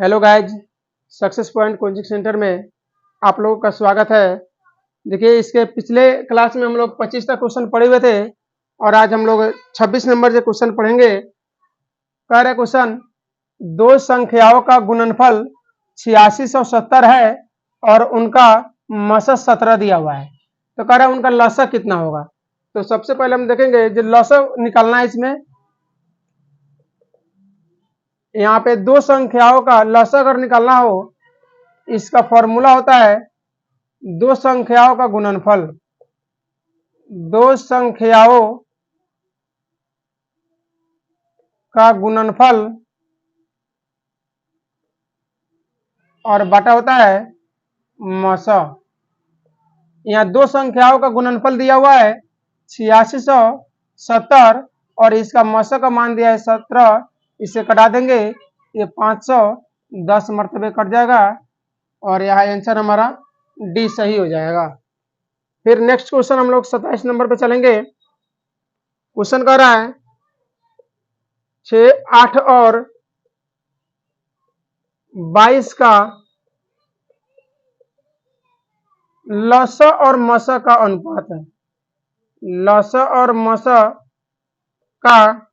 Hello guys, success point coaching centre में आप लोगों का स्वागत है। देखिए, इसके पिछले क्लास में हम लोग 25 तक क्वेश्चन पढ़े हुए थे और आज हम लोग 26 नंबर से क्वेश्चन पढ़ेंगे। कह रहे क्वेश्चन, दो संख्याओं का गुणनफल 8670 है और उनका मसद 17 दिया हुआ है। तो कह रहा है उनका लसक कितना होगा। तो सबसे पहले हम देखेंगे जो लसक निकालना है इसमें। यहाँ पे दो संख्याओं का लसक अगर निकालना हो, इसका फॉर्मूला होता है दो संख्याओं का गुणनफल। दो संख्याओं का गुणनफल और बटा होता है मस। यहाँ दो संख्याओं का गुणनफल दिया हुआ है 8670 और इसका मस का मान दिया है 17। इसे कटा देंगे, ये 510 मरतबे कट जाएगा और यहाँ आंसर हमारा डी सही हो जाएगा। फिर नेक्स्ट क्वेश्चन हम लोग 27 नंबर पे चलेंगे। क्वेश्चन कह रहा है 6, 8 और 22 का लस और मस का अनुपात है। लस और मस का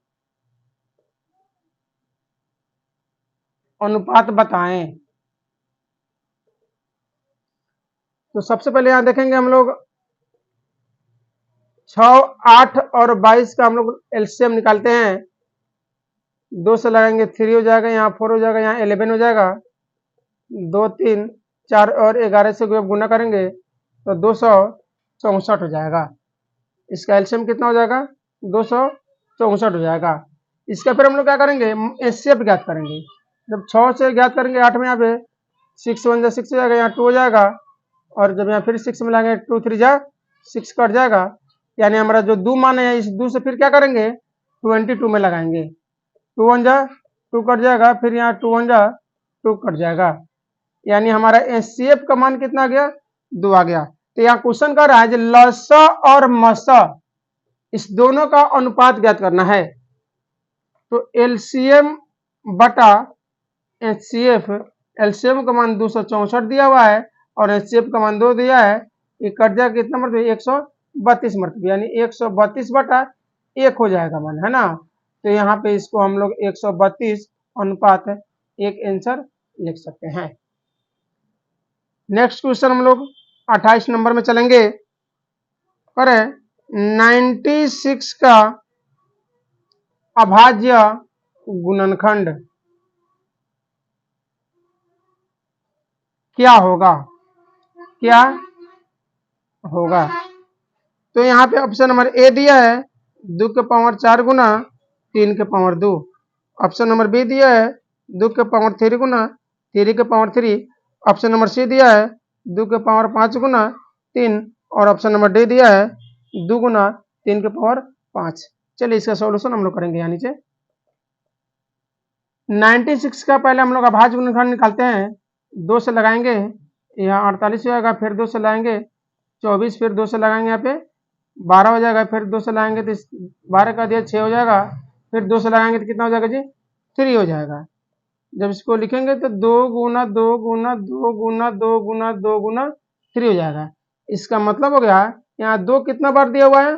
अनुपात बताएं। तो सबसे पहले यहां देखेंगे हम लोग 6, 8 और 22 का हम लोग एलसीएम निकालते हैं। 2 से लगाएंगे 3 हो जाएगा, यहाँ 4 हो जाएगा, यहाँ 11 हो जाएगा। 2, 3, 4 और 11 से गुना करेंगे तो 264 हो जाएगा। इसका एलसीएम कितना हो जाएगा? 264 हो जाएगा। इसका फिर हम लोग क्या करेंगे, एचसीएफ ज्ञात करेंगे। जब 6 से ज्ञात करेंगे 8 में, यहाँ पे 6 1 6 हो जाएगा, यहाँ 2 हो जाएगा और जब यहाँ फिर 6 मिलाएंगे 2 3 जा 6 कट जाएगा। यानी हमारा जो 2 मान है, इस 2 से फिर क्या करेंगे 22 में लगाएंगे। 2 1 जा 2 कट जाएगा, फिर यहाँ 2 1 जा 2 कट जाएगा। यानी हमारा एचसीएफ का मान कितना आ गया? 2 आ गया। तो यहाँ क्वेश्चन कर रहा है लस और मस, इस दोनों का अनुपात ज्ञात करना है। तो एलसीएम बटा एचसीएफ, एलसीएम का मान 264 दिया हुआ है और एचसीएफ का मान 2 दिया है। ये कट जाएगा कितना मरतबे? 132 मरतबे, यानी 132 बटा 1 हो जाएगा मान, है ना। तो यहाँ पे इसको हम लोग 132 अनुपात 1 आंसर लिख सकते हैं। नेक्स्ट क्वेश्चन हम लोग 28 नंबर में चलेंगे। करें 96 का अभाज्य गुणनखंड क्या होगा? क्या होगा? तो यहाँ पे ऑप्शन नंबर ए दिया है 2 के पावर 4 गुना 3 के पावर 2। ऑप्शन नंबर बी दिया है 2 के पावर 3 गुना 3 के पावर 3। ऑप्शन नंबर सी दिया है 2 के पावर 5 गुना 3 और ऑप्शन नंबर डी दिया है 2 गुना 3 के पावर 5। चलिए इसका सॉल्यूशन हम लोग करेंगे। यहाँ नीचे 96 का पहले हम लोग अभाज्य गुणनखंड निकालते हैं। 2 से लगाएंगे, यहाँ 48 हो जाएगा, फिर 2 से लगाएंगे 24, फिर 2 से लगाएंगे यहाँ पे 12 हो जाएगा, फिर 2 से लगाएंगे तो 12 का दिया 6 हो जाएगा, फिर 2 से लगाएंगे तो कितना हो जाएगा जी? 3 हो जाएगा। जब इसको लिखेंगे तो 2 गुना 2 गुना 2 गुना 2 गुना 2 गुना 3 हो जाएगा। इसका मतलब हो गया यहाँ 2 कितना बार दिया हुआ है?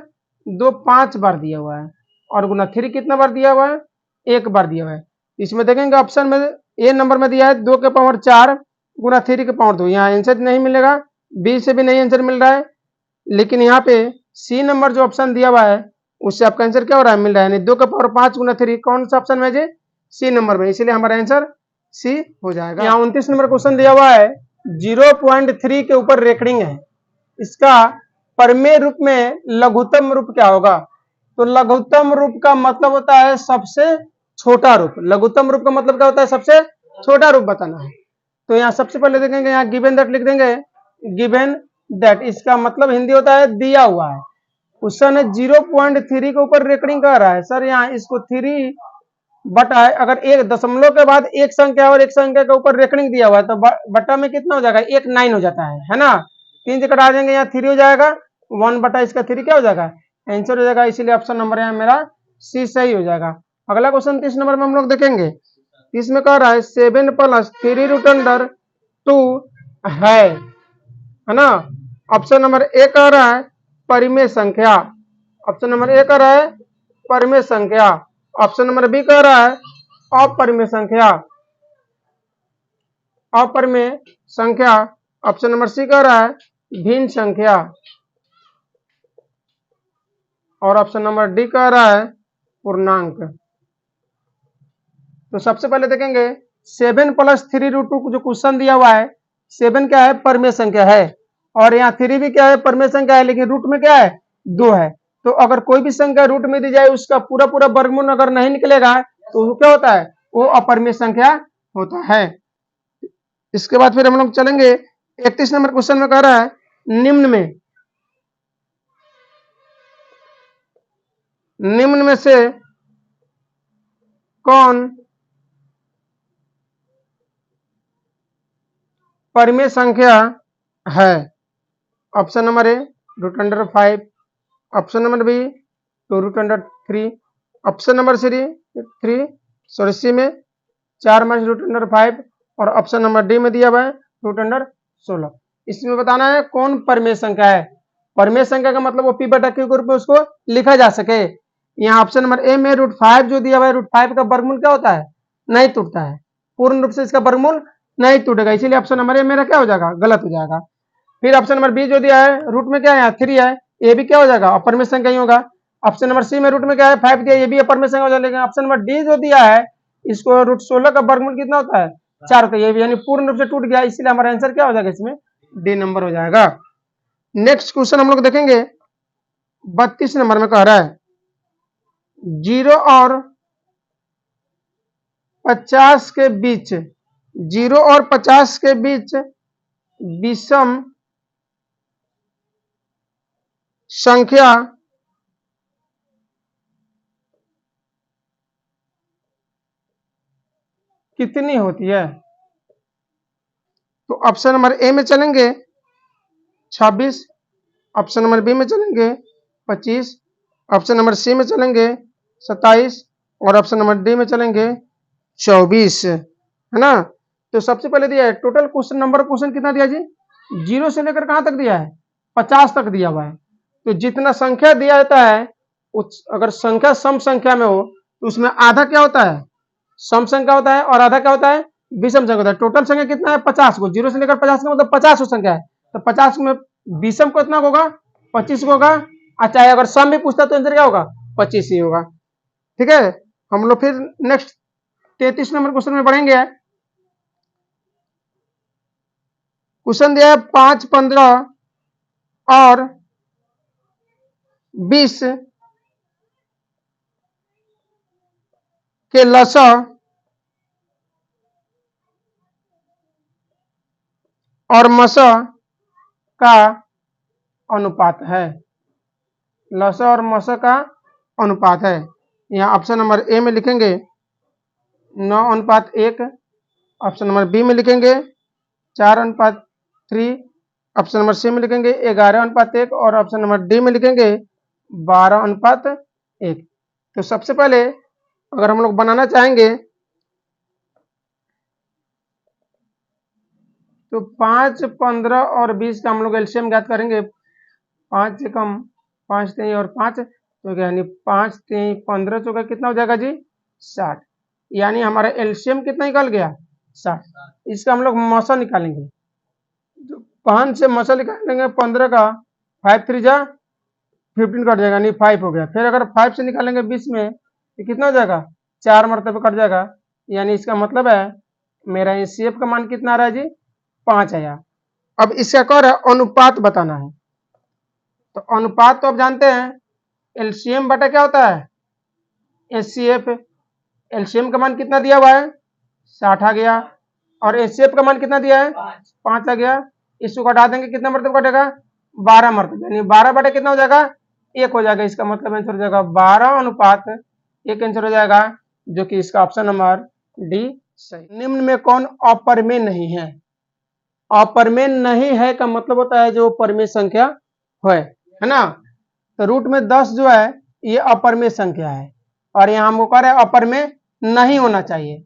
2 5 बार दिया हुआ है और गुना 3 कितना बार दिया हुआ है? 1 बार दिया हुआ है। इसमें देखेंगे ऑप्शन में ए नंबर में दिया है 2 के पावर 4 गुना 3 के पावर 2। यहाँ आंसर नहीं मिलेगा, बी से भी नहीं आंसर मिल रहा है, लेकिन यहाँ पे सी नंबर जो ऑप्शन दिया हुआ है उससे आपका आंसर क्या हो रहा है? मिल रहा है। यानी 2 के पावर 5 गुना 3 कौन सा ऑप्शन में जी? सी नंबर में, इसलिए हमारा आंसर सी हो जाएगा। यहाँ 29 नंबर क्वेश्चन दिया हुआ है 0.3 के ऊपर रेकरिंग है, इसका परमेय रूप में लघुत्तम रूप क्या होगा? तो लघुत्तम रूप का मतलब होता है सबसे छोटा रूप। लघुत्तम रूप का मतलब क्या होता है? सबसे छोटा रूप बताना है। तो यहाँ सबसे पहले देखेंगे, यहाँ गिवन दैट लिख देंगे। गिवन दैट इसका मतलब हिंदी होता है दिया हुआ है। क्वेश्चन है 0.3 के ऊपर रेकरिंग कर रहा है। सर यहाँ इसको 3 बटा है, अगर एक दशमलव के बाद एक संख्या और एक संख्या के ऊपर रेकरिंग दिया हुआ है तो बटा में कितना हो जाएगा? 1 9 हो जाता है ना। 3 से कटा देंगे, यहाँ 3 हो जाएगा, 1 बटा इसका 3 क्या हो जाएगा? आंसर हो जाएगा। इसीलिए ऑप्शन नंबर यहाँ मेरा सी सही हो जाएगा। अगला क्वेश्चन 30 नंबर में हम लोग देखेंगे। इसमें कह रहा है 7 प्लस 3 रूट अंडर 2 है ना। ऑप्शन नंबर ए कह रहा है परिमेय संख्या। ऑप्शन नंबर ए कह रहा है परिमेय संख्या। ऑप्शन नंबर बी कह रहा है अपरिमेय संख्या। अपरिमेय संख्या। ऑप्शन नंबर सी कह रहा है भिन्न संख्या। और ऑप्शन नंबर डी कह रहा है पूर्णांक। तो सबसे पहले देखेंगे 7 प्लस 3 रूट 2 जो क्वेश्चन दिया हुआ है, 7 क्या है परिमेय संख्या है, और यहाँ 3 भी क्या है परिमेय संख्या है, लेकिन रूट में क्या है 2 है। तो अगर कोई भी संख्या रूट में दी जाए उसका पूरा पूरा वर्गमूल अगर नहीं निकलेगा तो वो क्या होता है, वो अपरिमेय संख्या होता है। इसके बाद फिर हम लोग चलेंगे 31 नंबर क्वेश्चन में कह रहा है निम्न में से कौन परिमेय संख्या है। Option number A root under 5, option number B 2 root under 3, option number C में 4 माइनस रूट अंडर 5, और ऑप्शन नंबर डी में दिया हुआ है रूट अंडर 16। इसमें बताना है कौन परिमेय संख्या है। परिमेय संख्या का मतलब वो पी बटा क्यू के रूप में उसको लिखा जा सके। यहाँ ऑप्शन नंबर ए में रूट 5 जो दिया हुआ है, रूट 5 का वर्गमूल क्या होता है, नहीं टूटता है, पूर्ण रूप से इसका वर्गमूल नहीं टूटेगा, इसीलिए ऑप्शन नंबर ए मेरा क्या हो जाएगा, गलत हो जाएगा। फिर ऑप्शन नंबर बी जो दिया है रूट में क्या है 3 है, ये भी क्या हो जाएगा अपरिमेय संख्या ही होगा। ऑप्शन नंबर सी में रूट में क्या है 5 दिया, ये भी अपरिमेय संख्या हो जाएगा। लेकिन ऑप्शन नंबर डी जो दिया है इसको रूट 16 का वर्गमूल कितना होता है 4 होता है, ये भी यानी पूर्ण रूप से टूट गया, इसलिए हमारा आंसर क्या हो जाएगा इसमें डी नंबर हो जाएगा। नेक्स्ट क्वेश्चन हम लोग देखेंगे 32 नंबर में कह रहा है 0 और 50 के बीच, 0 और 50 के बीच विषम संख्या कितनी होती है। तो ऑप्शन नंबर ए में चलेंगे 26, ऑप्शन नंबर बी में चलेंगे 25, ऑप्शन नंबर सी में चलेंगे 27, और ऑप्शन नंबर डी में चलेंगे 24, है ना। तो सबसे पहले दिया है टोटल क्वेश्चन नंबर, क्वेश्चन कितना दिया जी 0 से लेकर कहां तक दिया है 50 तक दिया हुआ है। तो जितना संख्या दिया जाता है अगर संख्या सम संख्या में हो तो उसमें आधा क्या होता है सम संख्या होता है और आधा क्या होता है विषम संख्या होता है। टोटल संख्या कितना है 50 को, 0 से लेकर 50 का मतलब 50 संख्या है, तो 50 में विषम को इतना होगा 25 को होगा, चाहे अगर सम भी पूछता तो आंसर क्या होगा 25 ही होगा। ठीक है, हम लोग फिर नेक्स्ट 33 नंबर क्वेश्चन में बढ़ेंगे। क्वेश्चन दिया है 5, 15 और 20 के लसाअ और मसाअ का अनुपात है। लसाअ और मसाअ का अनुपात है। यहाँ ऑप्शन नंबर ए में लिखेंगे 9:1, ऑप्शन नंबर बी में लिखेंगे 4:3, ऑप्शन नंबर सी में लिखेंगे 11:1, और ऑप्शन नंबर डी में लिखेंगे 12:1। तो सबसे पहले अगर हम लोग बनाना चाहेंगे तो 5, 15 और 20 का हम लोग एलसीएम ज्ञात करेंगे। 5 से कम 5 3 और 5 तो यानी 5 3 15 चौका कितना हो जाएगा जी 60, यानी हमारा एलसीएम कितना निकल गया 60। इसका हम लोग मौसा निकालेंगे, 5 से मौसा निकालेंगे 15 का 5 3 जा 15 कट जाएगा, यानी 5 हो गया। फिर अगर 5 से निकालेंगे 20 में तो कितना हो जाएगा 4 मरतबे कट जाएगा, यानी इसका मतलब है मेरा एचसीएफ का मान कितना आ रहा है जी 5 आया। अब इसका क्या है अनुपात बताना है। तो अनुपात तो आप जानते हैं एलसीएम बटा क्या होता है एचसीएफ। एलसीएम का मान कितना दिया हुआ है 60 आ गया, और एचसीएफ का मान कितना दिया है 5 आ गया। इसको घटा देंगे कितना मरतबा कटेगा 12 मरतबा, यानी 12 बटे कितना हो जाएगा 1 हो जाएगा। इसका मतलब आंसर हो जाएगा 12:1 आंसर हो जाएगा, जो कि इसका ऑप्शन नंबर डी सही। निम्न में कौन अपरिमेय नहीं है। अपरिमेय नहीं है का मतलब होता है जो परिमेय संख्या है ना। तो रूट में 10 जो है ये अपरिमेय संख्या है, और यहाँ हमको कह रहे हैं अपरिमेय नहीं होना चाहिए।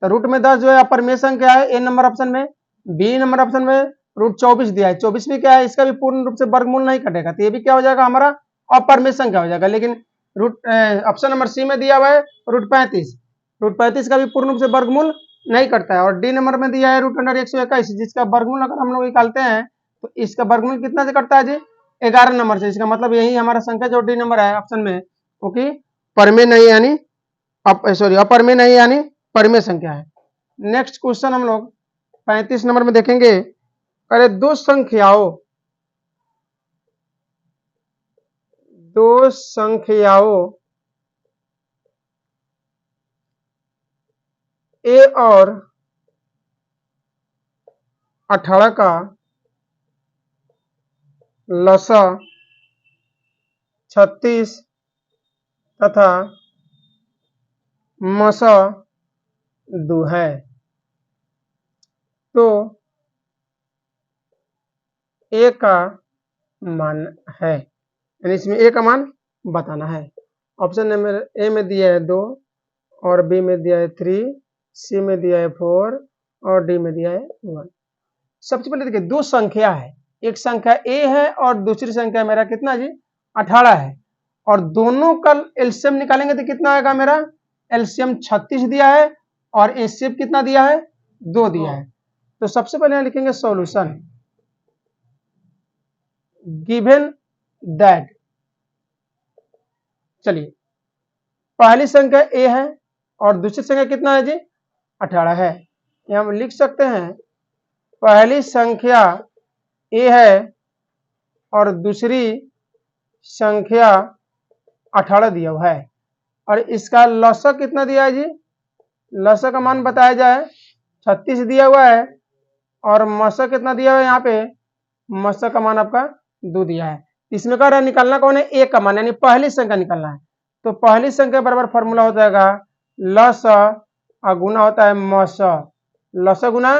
तो रूट में 10 जो है अपर में संख्या है ए नंबर ऑप्शन में। बी नंबर ऑप्शन में रूट 24 दिया है, 24 भी क्या है, इसका भी पूर्ण रूप से वर्गमूल नहीं कटेगा, तो ये भी क्या हो जाएगा हमारा अपर में संख्या हो जाएगा। लेकिन रूट ऑप्शन नंबर सी में दिया हुआ है रूट 35, रूट 35 का भी पूर्ण रूप से वर्गमूल नहीं करता है। और डी नंबर में दिया है रूट अंडर 121, जिसका वर्गमूल अगर हम लोग निकालते हैं तो इसका वर्गमूल कितना से करता है जी, 11 नंबर से। इसका मतलब यही हमारा संख्या जो डी नंबर है ऑप्शन में वो कि परमेय नहीं यानी अपर में नहीं यानी परिमेय संख्या है। नेक्स्ट क्वेश्चन हम लोग 35 नंबर में देखेंगे। अरे दो संख्याओं ए और 18 का लसा 36 तथा मसा 2 है, तो ए का मान है, यानी इसमें ए का मान बताना है। ऑप्शन नंबर ए में दिया है 2 और बी में दिया है 3, सी में दिया है 4 और डी में दिया है 1। सबसे पहले देखिए दो संख्या है, एक संख्या ए है और दूसरी संख्या मेरा कितना जी 18 है, और दोनों का एलसीएम निकालेंगे तो कितना आएगा, मेरा एलसीएम 36 दिया है और एचसीएफ कितना दिया है 2 दिया है। तो सबसे पहले लिखेंगे सॉल्यूशन गिवन दैट, चलिए पहली संख्या ए है और दूसरी संख्या कितना है जी 18 है। ये हम लिख सकते हैं पहली संख्या ए है और दूसरी संख्या 18 दिया हुआ है, और इसका लसा कितना दिया है जी, लसा का मान बताया जाए 36 दिया हुआ है, और मसा कितना दिया हुआ है, यहाँ पे मसा का मान आपका 2 दिया है। इसमें कह रहा है निकालना कौन है, ए का मान, यानी पहली संख्या निकालना है। तो पहली संख्या बराबर फॉर्मूला हो जाएगा लसा और गुना होता है मसा, लसा गुना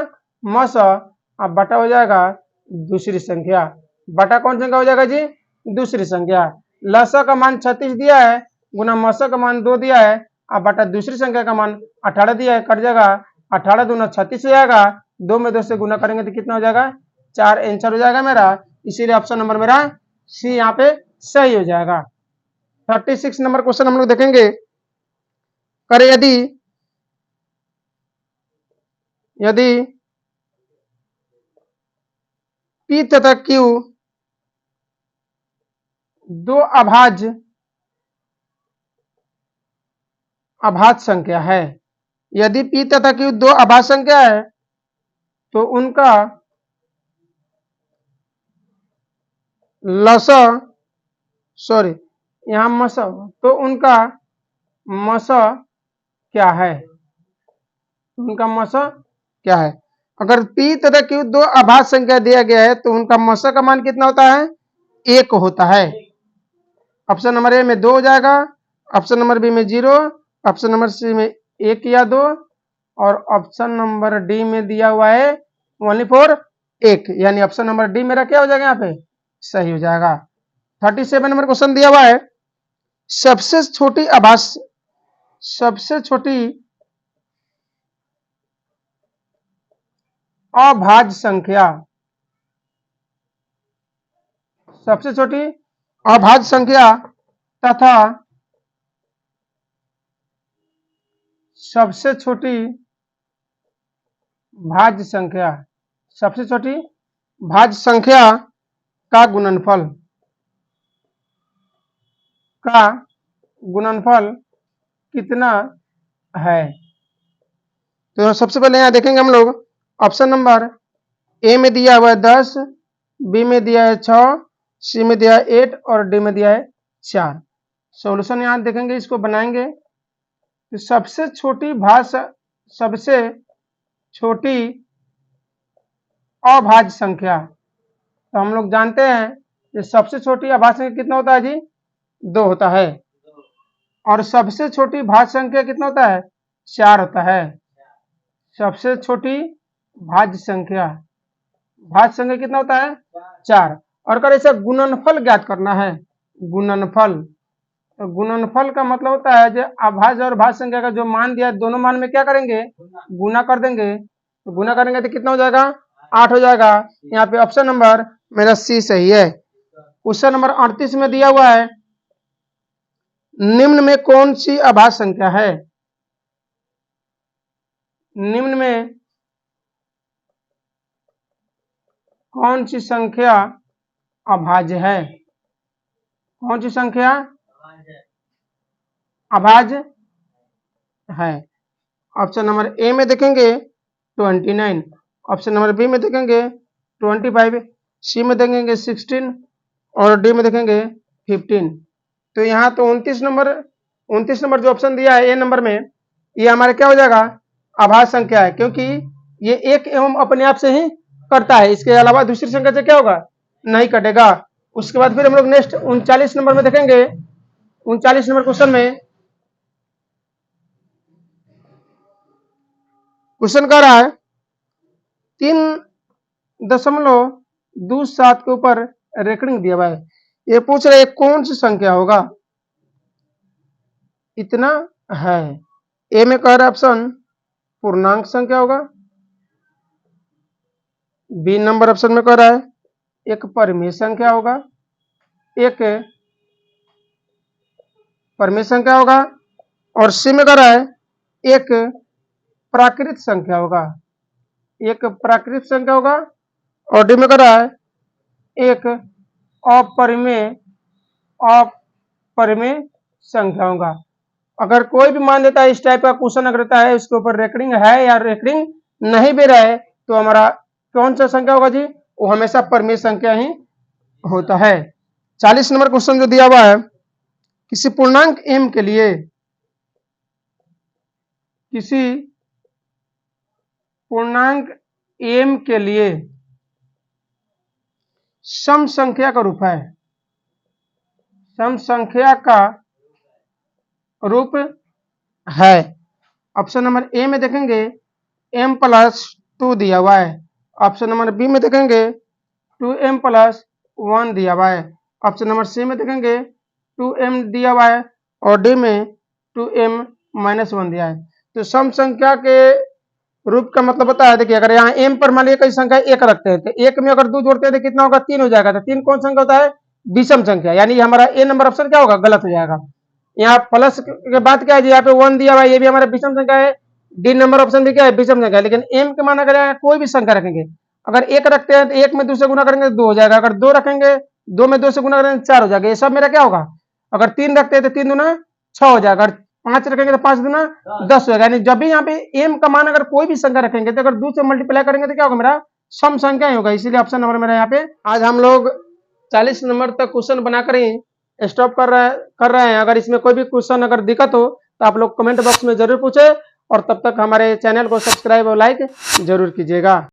मसा, अब बटा हो जाएगा दूसरी संख्या, बटा कौन संख्या हो जाएगा जी दूसरी संख्या। लसा का मान 36 दिया है, गुना मसा का मान 2 दिया है, अब बटा दूसरी संख्या का मान 18 दिया है, कट जाएगा 18 दूना 36 हो जाएगा, 2 में 2 से गुना करेंगे तो कितना हो जाएगा 4 आंसर हो जाएगा मेरा, इसीलिए ऑप्शन नंबर मेरा सी यहाँ पे सही हो जाएगा। 36 नंबर क्वेश्चन हम लोग देखेंगे। करे यदि P तथा Q दो अभाज्य संख्या है, यदि P तथा Q दो अभाज्य संख्या है तो उनका लसा यहाँ मसा, तो उनका मसा क्या है, उनका मसा क्या है। अगर P तथा Q दो अभाज्य संख्या दिया गया है तो उनका मसा का मान कितना होता है 1 होता है। ऑप्शन नंबर ए में 2 हो जाएगा, ऑप्शन नंबर बी में 0, ऑप्शन नंबर सी में 1 या 2, और ऑप्शन नंबर डी में दिया हुआ है ओनली फॉर 1, यानी ऑप्शन नंबर डी मेरा क्या हो जाएगा यहाँ पे सही हो जाएगा। 37 नंबर क्वेश्चन दिया हुआ है सबसे छोटी अभाज्य संख्या, सबसे छोटी अभाज्य संख्या तथा सबसे छोटी भाज्य संख्या, सबसे छोटी भाज्य संख्या का गुणनफल कितना है। तो सबसे पहले यहां देखेंगे हम लोग ऑप्शन नंबर ए में दिया हुआ है 10, बी में दिया है 6, सी में दिया है 8 और डी में दिया है 4। सॉल्यूशन यहां देखेंगे, इसको बनाएंगे तो सबसे छोटी अभाज्य संख्या, तो हम लोग जानते हैं कि सबसे छोटी अभाज्य संख्या कितना होता है जी 2 होता है, और सबसे छोटी भाज्य संख्या कितना होता है 4 होता है। सबसे छोटी भाज्य संख्या कितना होता है 4, और अगर ऐसा गुणनफल ज्ञात करना है, गुणनफल तो गुणनफल का मतलब होता है जो अभाज्य और भाज्य संख्या का जो मान दिया है, दोनों मान में क्या करेंगे, गुना कर देंगे। तो गुना करेंगे तो कितना हो जाएगा, 8 हो जाएगा। यहाँ पे ऑप्शन नंबर मेरा सी सही है। क्वेश्चन नंबर 38 में दिया हुआ है, निम्न में कौन सी अभाज्य संख्या है। निम्न में कौन सी संख्या अभाज्य है, कौन सी संख्या अभाज्य है। ऑप्शन नंबर ए में देखेंगे 29, ऑप्शन नंबर बी में देखेंगे 25, सी में देखेंगे 16 और डी में देखेंगे 15। तो यहाँ तो 29 नंबर जो ऑप्शन दिया है ए नंबर में, ये हमारे क्या हो जाएगा, अभाज्य संख्या है, क्योंकि ये एक एवं अपने आप से ही करता है, इसके अलावा दूसरी संख्या से क्या होगा, नहीं कटेगा। उसके बाद फिर हम लोग नेक्स्ट 39 नंबर में देखेंगे। 39 नंबर क्वेश्चन में क्वेश्चन कह रहा है 3.27 के ऊपर रेकरिंग दिया हुआ है। ये पूछ रहे कौन सी संख्या होगा, इतना है। ए में कह रहा है ऑप्शन पूर्णांक संख्या होगा, बी नंबर ऑप्शन में कह रहा है एक परिमेय संख्या होगा, एक परिमेय संख्या होगा, और सी में कह रहा है एक प्राकृत संख्या होगा, एक प्राकृत संख्या होगा, और डी में कह रहा है एक अपरिमेय संख्या होगा। अगर कोई भी मान देता है इस टाइप का क्वेश्चन अगर रहता है, उसके ऊपर रेकरिंग है या रेकरिंग नहीं भी रहा है, तो हमारा कौन सा संख्या होगा जी, वो हमेशा परिमेय संख्या ही होता है। 40 नंबर क्वेश्चन जो दिया हुआ है, किसी पूर्णांक m के लिए, किसी पूर्णांक m के लिए सम संख्या का रूप है, सम संख्या का रूप है। ऑप्शन नंबर ए में देखेंगे m+2 दिया हुआ है, ऑप्शन नंबर बी में देखेंगे 2m+1 दिया हुआ है, ऑप्शन नंबर सी में देखेंगे 2m दिया हुआ है, और डी में 2m-1 दिया है। तो सम संख्या के रूप का मतलब होता है, देखिए अगर यहाँ m पर मान लीजिए कोई संख्या एक रखते हैं, तो एक में अगर 2 जोड़ते हैं तो कितना होगा, 3 हो जाएगा। तो 3 कौन संख्या होता है, विषम संख्या, यानी हमारा ए नंबर ऑप्शन क्या होगा, गलत हो जाएगा। यहाँ प्लस के बाद क्या है, यहाँ पे 1 दिया हुआ है, ये भी हमारा विषम संख्या है। डी नंबर ऑप्शन भी क्या है, विषम संख्या है। लेकिन m के मान अगर कोई भी संख्या रखेंगे, अगर एक रखते हैं तो एक में 2 से गुना करेंगे तो 2 हो जाएगा, अगर 2 रखेंगे 2 में 2 से गुना करेंगे 4 हो जाएगा। ये सब मेरा क्या होगा, अगर 3 रखते हैं तो 3 दूना 6 हो जाएगा, अगर 5 रखेंगे तो 5 दूना 10 हो जाएगा। यानी जब भी यहाँ पे m का मान अगर कोई भी संख्या रखेंगे तो अगर 2 से मल्टीप्लाई करेंगे तो क्या होगा, मेरा सम संख्या ही होगा। इसीलिए ऑप्शन नंबर मेरा यहाँ पे। आज हम लोग 40 नंबर तक क्वेश्चन बनाकर ही स्टॉप कर रहे हैं। अगर इसमें कोई भी क्वेश्चन अगर दिक्कत हो तो आप लोग कमेंट बॉक्स में जरूर पूछे, और तब तक हमारे चैनल को सब्सक्राइब और लाइक जरूर कीजिएगा।